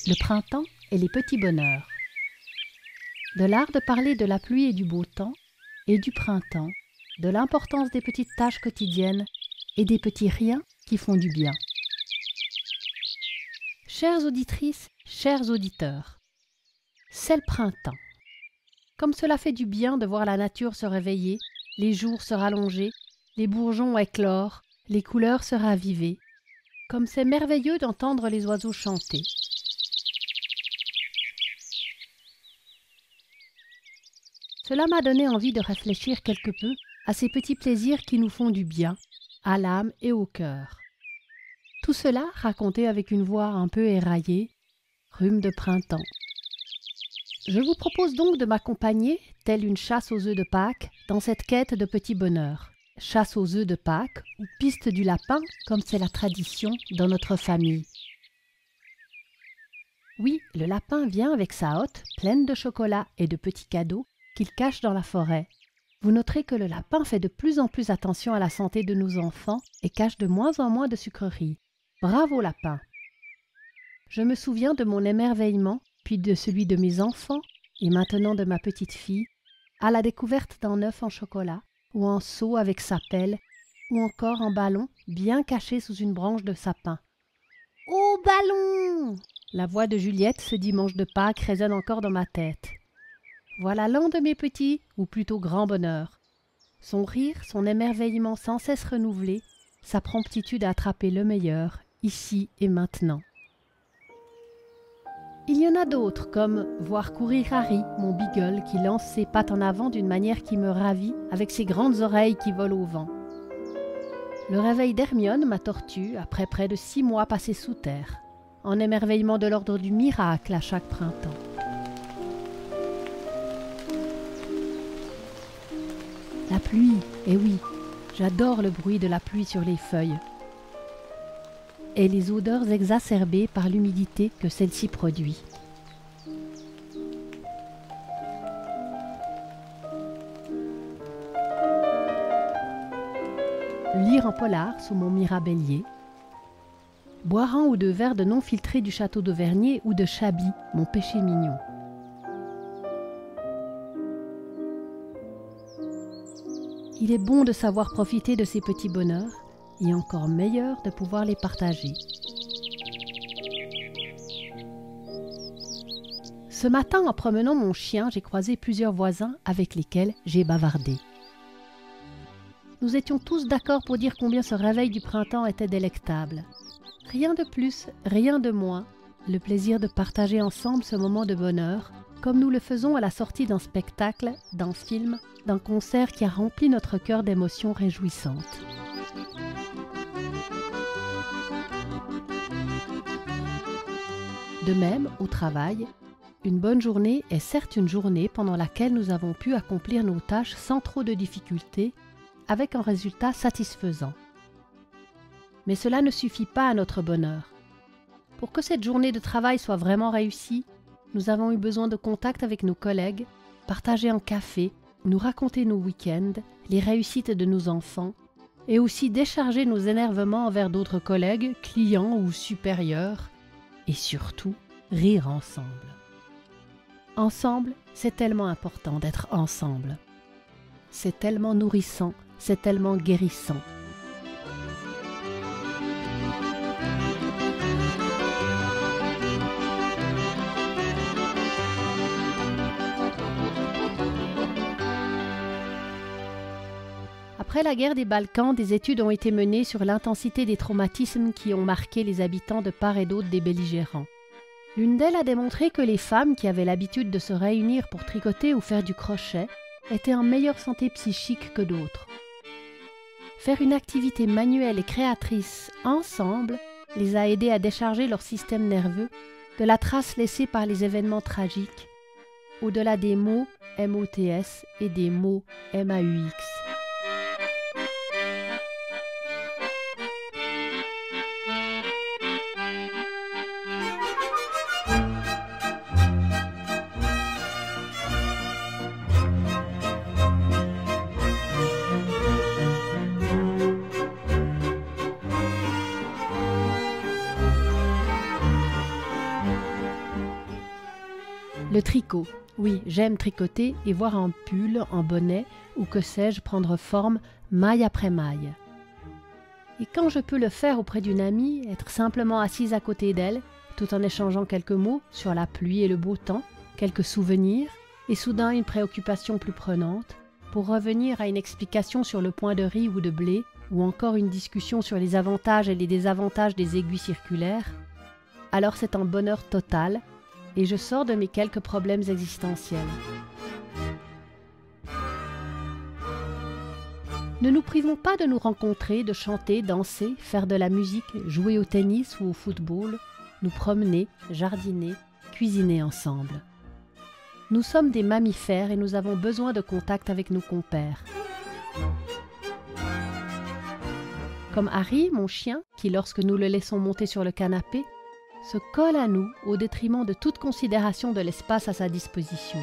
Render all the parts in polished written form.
le printemps et les petits bonheurs. De l'art de parler de la pluie et du beau temps, et du printemps, de l'importance des petites tâches quotidiennes et des petits riens qui font du bien. Chères auditrices, chers auditeurs, c'est le printemps. Comme cela fait du bien de voir la nature se réveiller, les jours se rallonger, les bourgeons éclore, les couleurs se raviver, comme c'est merveilleux d'entendre les oiseaux chanter. Cela m'a donné envie de réfléchir quelque peu à ces petits plaisirs qui nous font du bien, à l'âme et au cœur. Tout cela raconté avec une voix un peu éraillée, rhume de printemps. Je vous propose donc de m'accompagner, telle une chasse aux œufs de Pâques, dans cette quête de petits bonheurs. Chasse aux œufs de Pâques ou piste du lapin, comme c'est la tradition dans notre famille. Oui, le lapin vient avec sa hotte pleine de chocolat et de petits cadeaux qu'il cache dans la forêt. Vous noterez que le lapin fait de plus en plus attention à la santé de nos enfants et cache de moins en moins de sucreries. Bravo lapin! Je me souviens de mon émerveillement, puis de celui de mes enfants, et maintenant de ma petite fille, à la découverte d'un œuf en chocolat, ou en seau avec sa pelle, ou encore en ballon bien caché sous une branche de sapin. « Oh ballon !» La voix de Juliette ce dimanche de Pâques résonne encore dans ma tête. Voilà l'un de mes petits, ou plutôt grands bonheurs. Son rire, son émerveillement sans cesse renouvelé, sa promptitude à attraper le meilleur, ici et maintenant. Il y en a d'autres, comme voir courir Harry, mon beagle, qui lance ses pattes en avant d'une manière qui me ravit, avec ses grandes oreilles qui volent au vent. Le réveil d'Hermione, ma tortue, après près de 6 mois passés sous terre, en émerveillement de l'ordre du miracle à chaque printemps. La pluie, eh oui, j'adore le bruit de la pluie sur les feuilles et les odeurs exacerbées par l'humidité que celle-ci produit. Lire en polar sous mon mirabellier, boire un ou deux verres de non filtré du château d'Auvergne ou de Chablis, mon péché mignon. Il est bon de savoir profiter de ces petits bonheurs et encore meilleur de pouvoir les partager. Ce matin, en promenant mon chien, j'ai croisé plusieurs voisins avec lesquels j'ai bavardé. Nous étions tous d'accord pour dire combien ce réveil du printemps était délectable. Rien de plus, rien de moins, le plaisir de partager ensemble ce moment de bonheur, comme nous le faisons à la sortie d'un spectacle, d'un film, d'un concert qui a rempli notre cœur d'émotions réjouissantes. De même, au travail, une bonne journée est certes une journée pendant laquelle nous avons pu accomplir nos tâches sans trop de difficultés, avec un résultat satisfaisant. Mais cela ne suffit pas à notre bonheur. Pour que cette journée de travail soit vraiment réussie, nous avons eu besoin de contact avec nos collègues, partager un café, nous raconter nos week-ends, les réussites de nos enfants, et aussi décharger nos énervements envers d'autres collègues, clients ou supérieurs, et surtout, rire ensemble. Ensemble, c'est tellement important d'être ensemble. C'est tellement nourrissant, c'est tellement guérissant. Après la guerre des Balkans, des études ont été menées sur l'intensité des traumatismes qui ont marqué les habitants de part et d'autre des belligérants. L'une d'elles a démontré que les femmes qui avaient l'habitude de se réunir pour tricoter ou faire du crochet étaient en meilleure santé psychique que d'autres. Faire une activité manuelle et créatrice ensemble les a aidées à décharger leur système nerveux de la trace laissée par les événements tragiques, au-delà des mots MOTS et des mots MAUX. Le tricot. Oui, j'aime tricoter et voir un pull, un bonnet ou que sais-je prendre forme maille après maille. Et quand je peux le faire auprès d'une amie, être simplement assise à côté d'elle, tout en échangeant quelques mots sur la pluie et le beau temps, quelques souvenirs, et soudain une préoccupation plus prenante, pour revenir à une explication sur le point de riz ou de blé, ou encore une discussion sur les avantages et les désavantages des aiguilles circulaires, alors c'est un bonheur total, et je sors de mes quelques problèmes existentiels. Ne nous privons pas de nous rencontrer, de chanter, danser, faire de la musique, jouer au tennis ou au football, nous promener, jardiner, cuisiner ensemble. Nous sommes des mammifères et nous avons besoin de contact avec nos compères. Comme Harry, mon chien, qui lorsque nous le laissons monter sur le canapé, se colle à nous au détriment de toute considération de l'espace à sa disposition.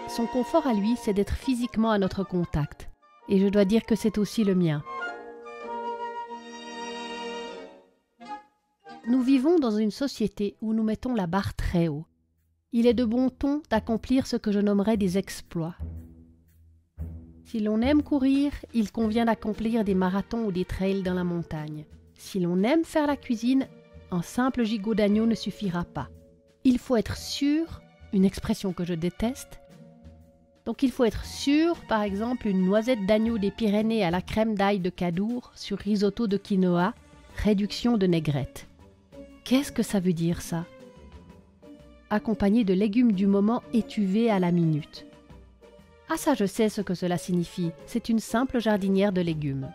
Son confort à lui, c'est d'être physiquement à notre contact. Et je dois dire que c'est aussi le mien. Nous vivons dans une société où nous mettons la barre très haut. Il est de bon ton d'accomplir ce que je nommerais des exploits. Si l'on aime courir, il convient d'accomplir des marathons ou des trails dans la montagne. Si l'on aime faire la cuisine, un simple gigot d'agneau ne suffira pas. Il faut être sûr, une expression que je déteste, donc il faut être sûr, par exemple, une noisette d'agneau des Pyrénées à la crème d'ail de Cadour sur risotto de quinoa, réduction de négrette. Qu'est-ce que ça veut dire ça? Accompagné de légumes du moment étuvés à la minute. Ah ça je sais ce que cela signifie, c'est une simple jardinière de légumes.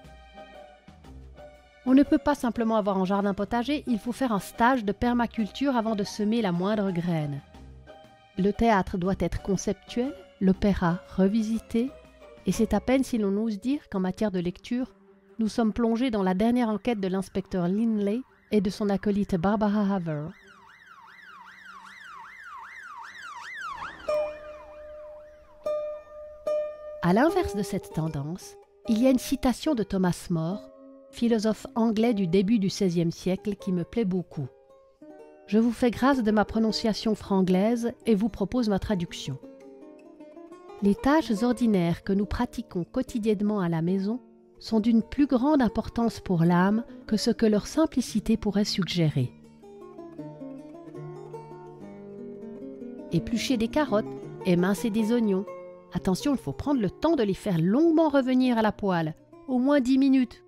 On ne peut pas simplement avoir un jardin potager, il faut faire un stage de permaculture avant de semer la moindre graine. Le théâtre doit être conceptuel, l'opéra revisité, et c'est à peine si l'on ose dire qu'en matière de lecture, nous sommes plongés dans la dernière enquête de l'inspecteur Linley et de son acolyte Barbara Haver. À l'inverse de cette tendance, il y a une citation de Thomas More, philosophe anglais du début du XVIe siècle, qui me plaît beaucoup. Je vous fais grâce de ma prononciation franglaise et vous propose ma traduction. Les tâches ordinaires que nous pratiquons quotidiennement à la maison sont d'une plus grande importance pour l'âme que ce que leur simplicité pourrait suggérer. Éplucher des carottes, émincer des oignons. Attention, il faut prendre le temps de les faire longuement revenir à la poêle, au moins 10 minutes.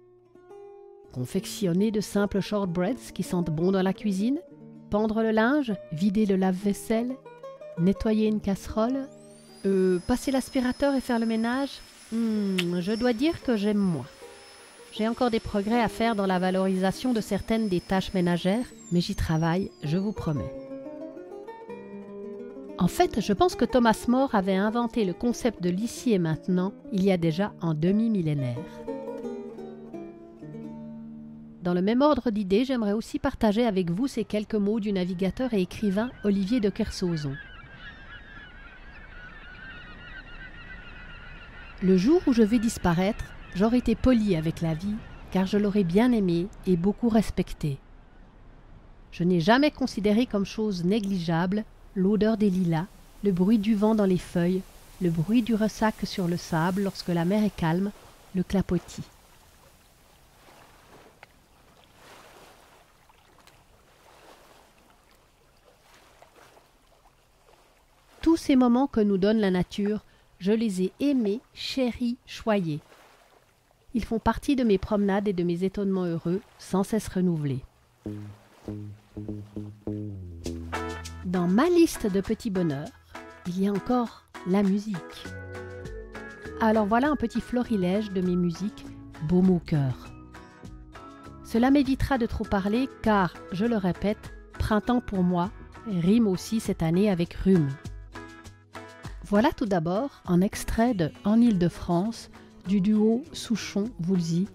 Confectionner de simples shortbreads qui sentent bon dans la cuisine, pendre le linge, vider le lave-vaisselle, nettoyer une casserole, passer l'aspirateur et faire le ménage, je dois dire que j'aime moins. J'ai encore des progrès à faire dans la valorisation de certaines des tâches ménagères, mais j'y travaille, je vous promets. En fait, je pense que Thomas More avait inventé le concept de l'ici et maintenant il y a déjà un demi-millénaire. Dans le même ordre d'idées, j'aimerais aussi partager avec vous ces quelques mots du navigateur et écrivain Olivier de Kersauzon. Le jour où je vais disparaître, j'aurai été poli avec la vie, car je l'aurai bien aimée et beaucoup respectée. Je n'ai jamais considéré comme chose négligeable l'odeur des lilas, le bruit du vent dans les feuilles, le bruit du ressac sur le sable lorsque la mer est calme, le clapotis. Tous ces moments que nous donne la nature, je les ai aimés, chéris, choyés. Ils font partie de mes promenades et de mes étonnements heureux, sans cesse renouvelés. Dans ma liste de petits bonheurs, il y a encore la musique. Alors voilà un petit florilège de mes musiques, baume au cœur. Cela m'évitera de trop parler car, je le répète, printemps pour moi rime aussi cette année avec rhume. Voilà tout d'abord un extrait de En Île-de-France du duo Souchon-Woolsey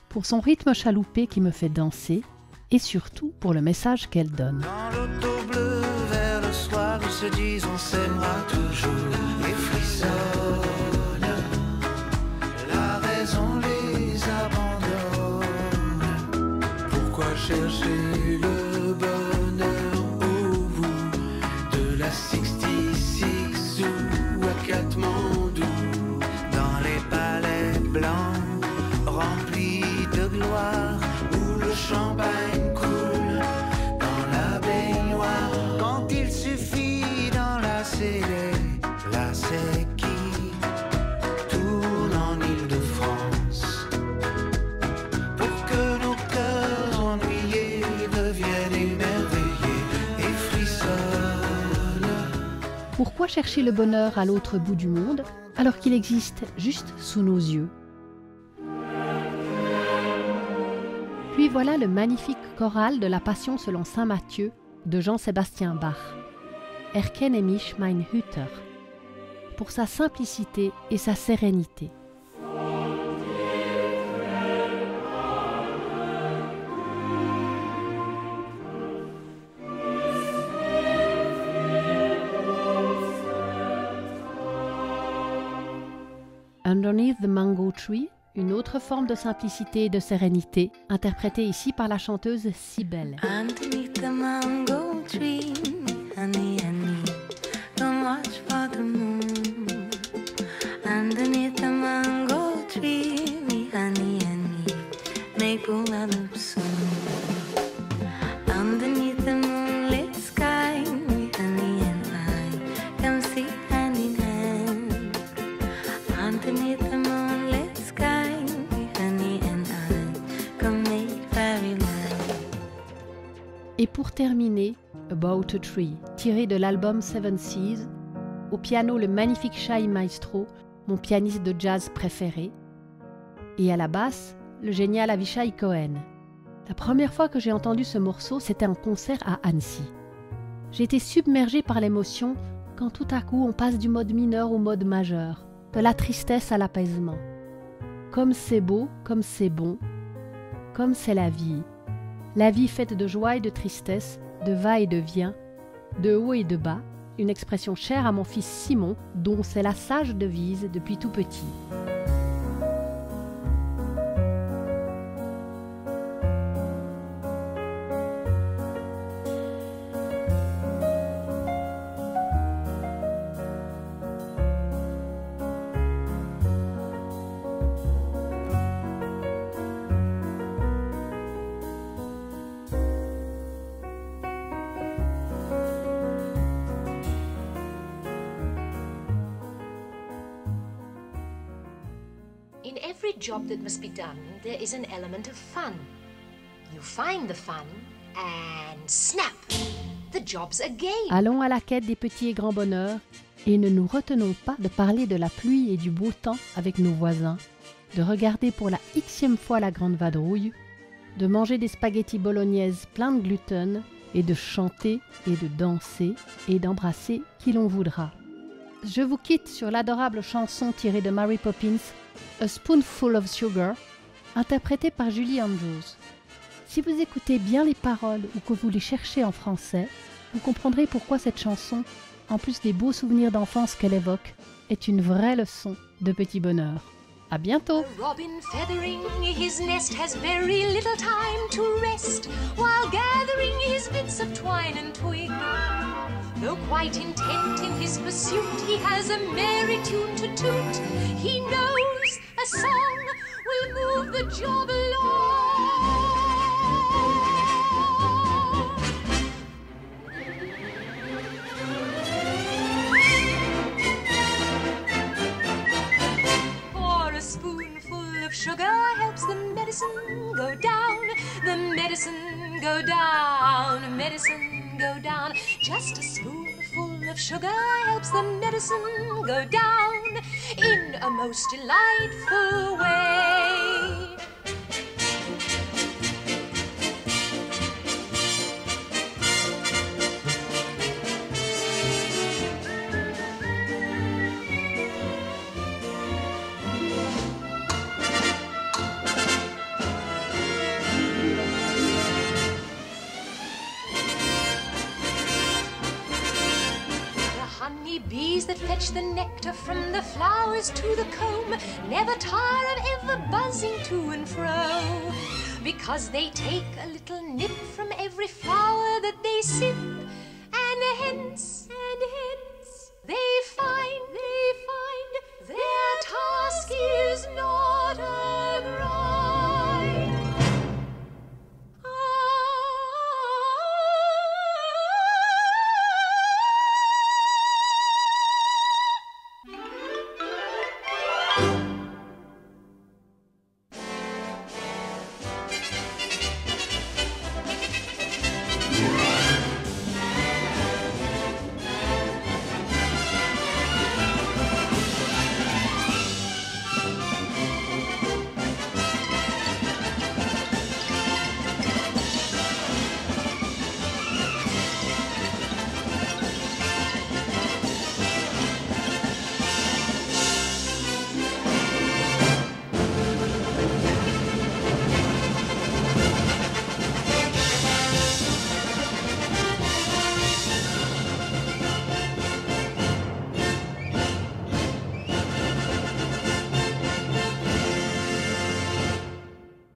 pour son rythme chaloupé qui me fait danser et surtout pour le message qu'elle donne. Dans l'auto bleu vers le soir, ils se disent on s'aimera toujours et frissonnent. La raison les abandonne. Pourquoi chercher le bonheur au bout Pourquoi chercher le bonheur à l'autre bout du monde alors qu'il existe juste sous nos yeux? Puis voilà le magnifique choral de la Passion selon saint Matthieu de Jean-Sébastien Bach, Erkenne mich mein Hüter, pour sa simplicité et sa sérénité. Underneath the Mango Tree, une autre forme de simplicité et de sérénité, interprétée ici par la chanteuse Cybèle. Underneath the mango tree, honey, honey, don't watch for the moon. Underneath the mango tree, honey, honey, maple love soon. Underneath the moonlit sky, honey and I can see hand in hand. Underneath the moonlit sky, honey and I can make fairyland. Et pour terminer, About a Tree, tiré de l'album Seven Seas, au piano le magnifique Shai Maestro, mon pianiste de jazz préféré, et à la basse, le génial Avishai Cohen. La première fois que j'ai entendu ce morceau, c'était en concert à Annecy. J'ai été submergée par l'émotion quand tout à coup on passe du mode mineur au mode majeur, de la tristesse à l'apaisement. Comme c'est beau, comme c'est bon, comme c'est la vie. La vie faite de joie et de tristesse, de va et de vient, de haut et de bas, une expression chère à mon fils Simon, dont c'est la sage devise depuis tout petit. In every job that must be done, there is an element of fun. You find the fun and snap, the job's a game. Allons à la quête des petits et grands bonheurs et ne nous retenons pas de parler de la pluie et du beau temps avec nos voisins, de regarder pour la xème fois la grande vadrouille, de manger des spaghettis bolognaises pleins de gluten et de chanter et de danser et d'embrasser qui l'on voudra. Je vous quitte sur l'adorable chanson tirée de Mary Poppins, A Spoonful of Sugar, interprétée par Julie Andrews. Si vous écoutez bien les paroles ou que vous les cherchez en français, vous comprendrez pourquoi cette chanson, en plus des beaux souvenirs d'enfance qu'elle évoque, est une vraie leçon de petit bonheur. À bientôt! A robin feathering his nest has very little time to rest while gathering his bits of twine and twig. Though quite intent in his pursuit, he has a merry tune to toot. He knows a song will move the job along. For a spoonful of sugar helps the medicine go down. The medicine go down, medicine go down. Just a spoonful of sugar helps the medicine go down in a most delightful way. Bees that fetch the nectar from the flowers to the comb never tire of ever buzzing to and fro, because they take a little nip from every flower that they sip, and hence they find their task is not a grind.